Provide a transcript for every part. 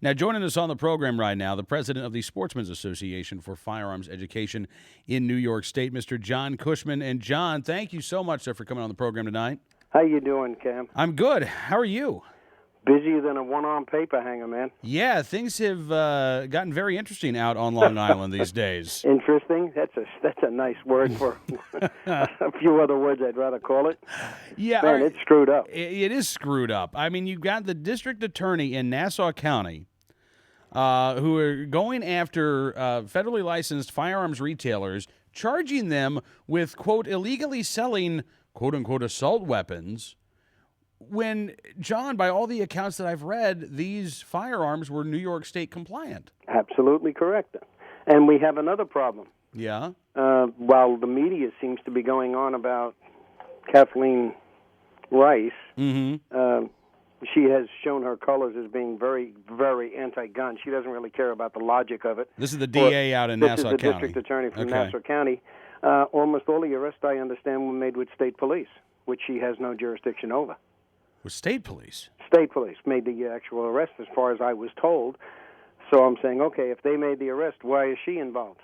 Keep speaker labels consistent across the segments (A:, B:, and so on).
A: Now, joining us on the program right now, the president of the Sportsmen's Association for Firearms Education in New York State, Mr. John Cushman. And John, thank you so much, sir, for coming on the program tonight.
B: How you doing, Cam?
A: I'm good. How are you?
B: Busier than a one-armed paper hanger, man.
A: Yeah, things have gotten very interesting out on Long Island these days.
B: Interesting? That's a nice word for a few other words I'd rather call it.
A: Yeah,
B: Man, it's screwed up.
A: It is screwed up. I mean, you've got the district attorney in Nassau County who are going after federally licensed firearms retailers, charging them with, quote, illegally selling, quote-unquote, assault weapons, when, John, by all the accounts that I've read, these firearms were New York State compliant.
B: Absolutely correct. And we have another problem.
A: Yeah?
B: While the media seems to be going on about Kathleen Rice, she has shown her colors as being very, very anti-gun. She doesn't really care about the logic of it.
A: This is the DA out in Nassau County.
B: This is the district attorney from Nassau County. Almost all the arrests, I understand, were made with state police, which she has no jurisdiction over.
A: With state police?
B: State police made the actual arrest, as far as I was told. So I'm saying, okay, if they made the arrest, why is she involved?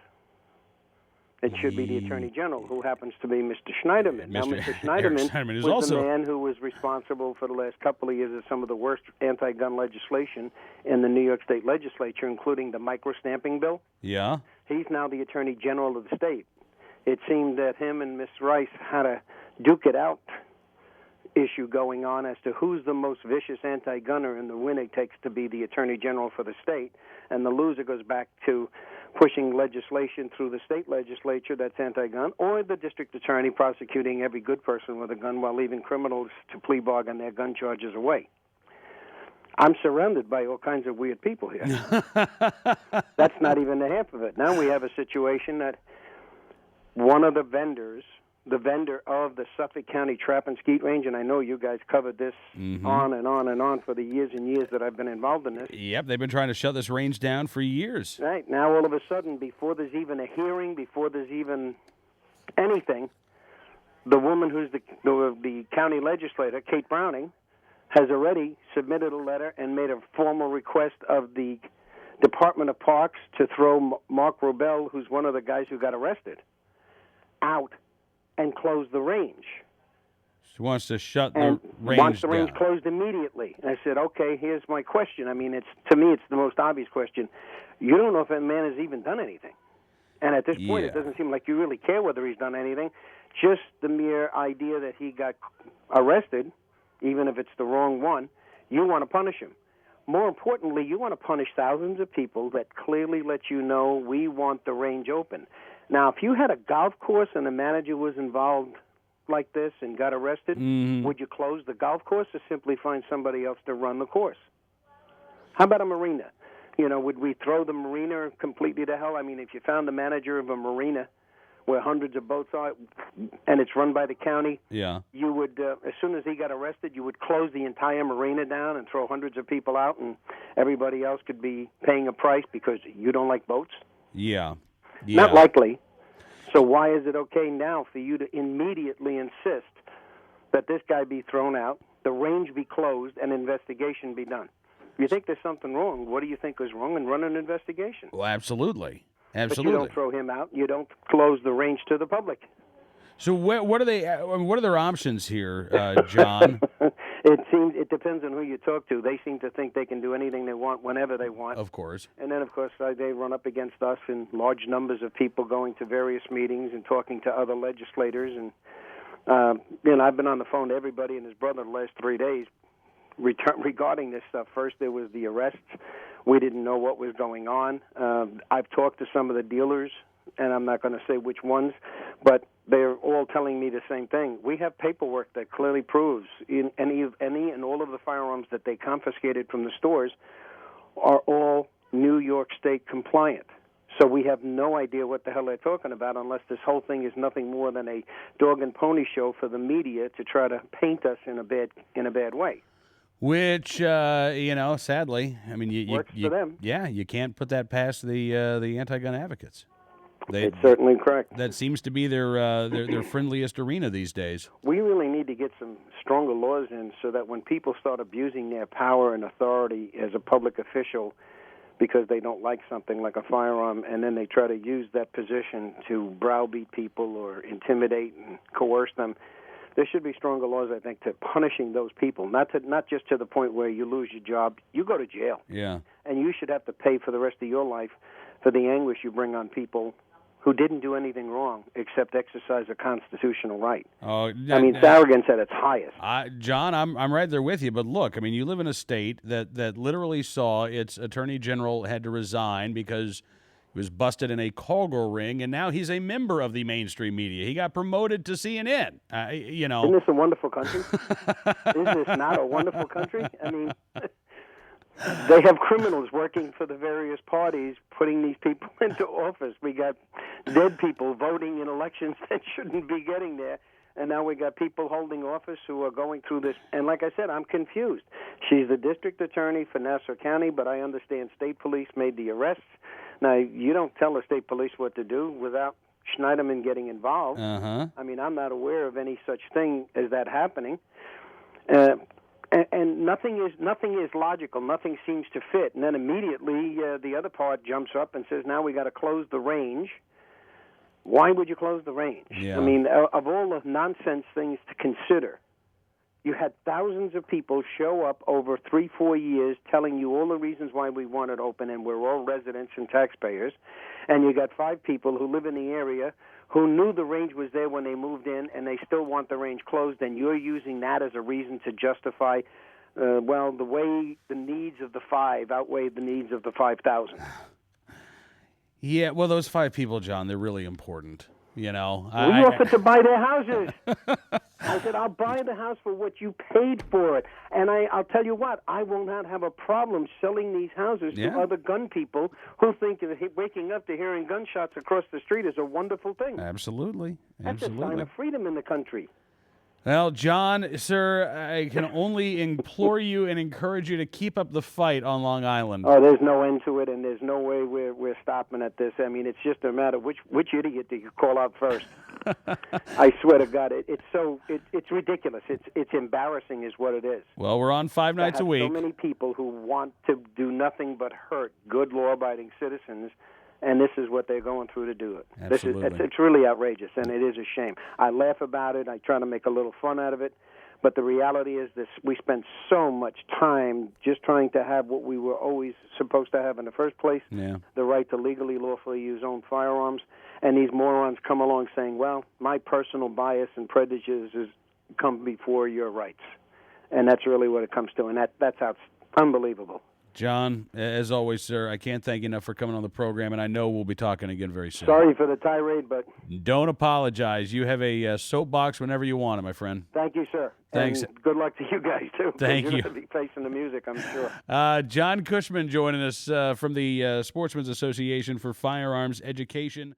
B: It should be the Attorney General, who happens to be Mr. Schneiderman. Now, Mr. Schneiderman was
A: also
B: the man who was responsible for the last couple of years of some of the worst anti-gun legislation in the New York State legislature, including the micro-stamping bill.
A: Yeah?
B: He's now the Attorney General of the state. It seemed that him and Ms. Rice had a duke-it-out issue going on as to who's the most vicious anti-gunner, and the winner takes to be the Attorney General for the state, and the loser goes back to pushing legislation through the state legislature that's anti-gun, or the district attorney prosecuting every good person with a gun while leaving criminals to plea bargain their gun charges away. I'm surrounded by all kinds of weird people here. That's not even the half of it. Now we have a situation that one of the vendors, the vendor of the Suffolk County Trap and Skeet Range, and I know you guys covered this on and on and on for the years and years that I've been involved in this.
A: Yep, they've been trying to shut this range down for years.
B: Right, now all of a sudden, before there's even a hearing, before there's even anything, the woman who's the county legislator, Kate Browning, has already submitted a letter and made a formal request of the Department of Parks to throw Mark Robel, who's one of the guys who got arrested, out and close the range.
A: She wants to shut the range
B: wants the range
A: down.
B: Closed immediately. And I said, okay, here's my question. I mean, to me, it's the most obvious question. You don't know if that man has even done anything. And at this point, it doesn't seem like you really care whether he's done anything. Just the mere idea that he got arrested, even if it's the wrong one, you want to punish him. More importantly, you want to punish thousands of people that clearly let you know we want the range open. Now, if you had a golf course and the manager was involved like this and got arrested, would you close the golf course or simply find somebody else to run the course? How about a marina? You know, would we throw the marina completely to hell? I mean, if you found the manager of a marina where hundreds of boats are and it's run by the county, you would, as soon as he got arrested, you would close the entire marina down and throw hundreds of people out, and everybody else could be paying a price because you don't like boats?
A: Yeah.
B: Not likely. So why is it okay now for you to immediately insist that this guy be thrown out, the range be closed, and investigation be done? If you think there's something wrong, what do you think is wrong, and run an investigation?
A: Well, absolutely.
B: But you don't throw him out. You don't close the range to the public.
A: So what are they? What are their options here, John?
B: It depends on who you talk to. They seem to think they can do anything they want whenever they want.
A: Of course.
B: And then, of course, they run up against us in large numbers of people going to various meetings and talking to other legislators. And I've been on the phone to everybody and his brother the last 3 days regarding this stuff. First, there was the arrests. We didn't know what was going on. I've talked to some of the dealers, and I'm not going to say which ones, but they're all telling me the same thing. We have paperwork that clearly proves in any and all of the firearms that they confiscated from the stores are all New York State compliant. So we have no idea what the hell they're talking about unless this whole thing is nothing more than a dog and pony show for the media to try to paint us in a bad way.
A: Which, sadly, I mean,
B: works for them.
A: Yeah, you can't put that past the anti-gun advocates.
B: It's certainly correct.
A: That seems to be their friendliest arena these days.
B: We really need to to get some stronger laws in so that when people start abusing their power and authority as a public official because they don't like something like a firearm, and then they try to use that position to browbeat people or intimidate and coerce them, there should be stronger laws, I think, to punishing those people, not just to the point where you lose your job. You go to jail.
A: Yeah.
B: And you should have to pay for the rest of your life for the anguish you bring on people who didn't do anything wrong except exercise a constitutional right.
A: Oh,
B: I mean, it's arrogance at its highest.
A: John, I'm right there with you. But look, I mean, you live in a state that literally saw its attorney general had to resign because he was busted in a Caldwell ring, and now he's a member of the mainstream media. He got promoted to CNN.
B: Isn't this a wonderful country? Isn't this not a wonderful country? I mean, they have criminals working for the various parties, putting these people into office. We got dead people voting in elections that shouldn't be getting there. And now we got people holding office who are going through this. And like I said, I'm confused. She's the district attorney for Nassau County, but I understand state police made the arrests. Now, you don't tell the state police what to do without Schneiderman getting involved.
A: Uh-huh.
B: I mean, I'm not aware of any such thing as that happening. And nothing is logical. Nothing seems to fit. And then immediately the other part jumps up and says, now we got to close the range. Why would you close the range?
A: Yeah.
B: I mean, of all the nonsense things to consider, you had thousands of people show up over 3-4 years telling you all the reasons why we want it open, and we're all residents and taxpayers. And you got 5 people who live in the area who knew the range was there when they moved in, and they still want the range closed, and you're using that as a reason to justify, the way the needs of the 5 outweigh the needs of the 5,000.
A: Yeah, well, those 5 people, John, they're really important. We
B: offered to buy their houses. I said, I'll buy the house for what you paid for it. And I'll tell you what, I will not have a problem selling these houses to other gun people who think that waking up to hearing gunshots across the street is a wonderful thing.
A: Absolutely.
B: That's a sign of freedom in the country.
A: Well, John, sir, I can only implore you and encourage you to keep up the fight on Long Island.
B: Oh, there's no end to it, and there's no way we're stopping at this. I mean, it's just a matter of which idiot do you call out first. I swear to God, it's ridiculous. It's embarrassing, is what it is.
A: Well, we're on 5 nights a week.
B: So many people who want to do nothing but hurt good, law-abiding citizens. And this is what they're going through to do it.
A: Absolutely.
B: It's really outrageous, and it is a shame. I laugh about it. I try to make a little fun out of it. But the reality is this: we spent so much time just trying to have what we were always supposed to have in the first place, the right to legally, lawfully use own firearms. And these morons come along saying, well, my personal bias and prejudices come before your rights. And that's really what it comes to, and that's unbelievable.
A: John, as always, sir, I can't thank you enough for coming on the program, and I know we'll be talking again very soon.
B: Sorry for the tirade, but...
A: Don't apologize. You have a soapbox whenever you want it, my friend.
B: Thank you, sir.
A: Thanks.
B: And good luck to you guys, too.
A: Thank you.
B: You're going to be facing the music, I'm sure.
A: John Cushman joining us from the Sportsmen's Association for Firearms Education.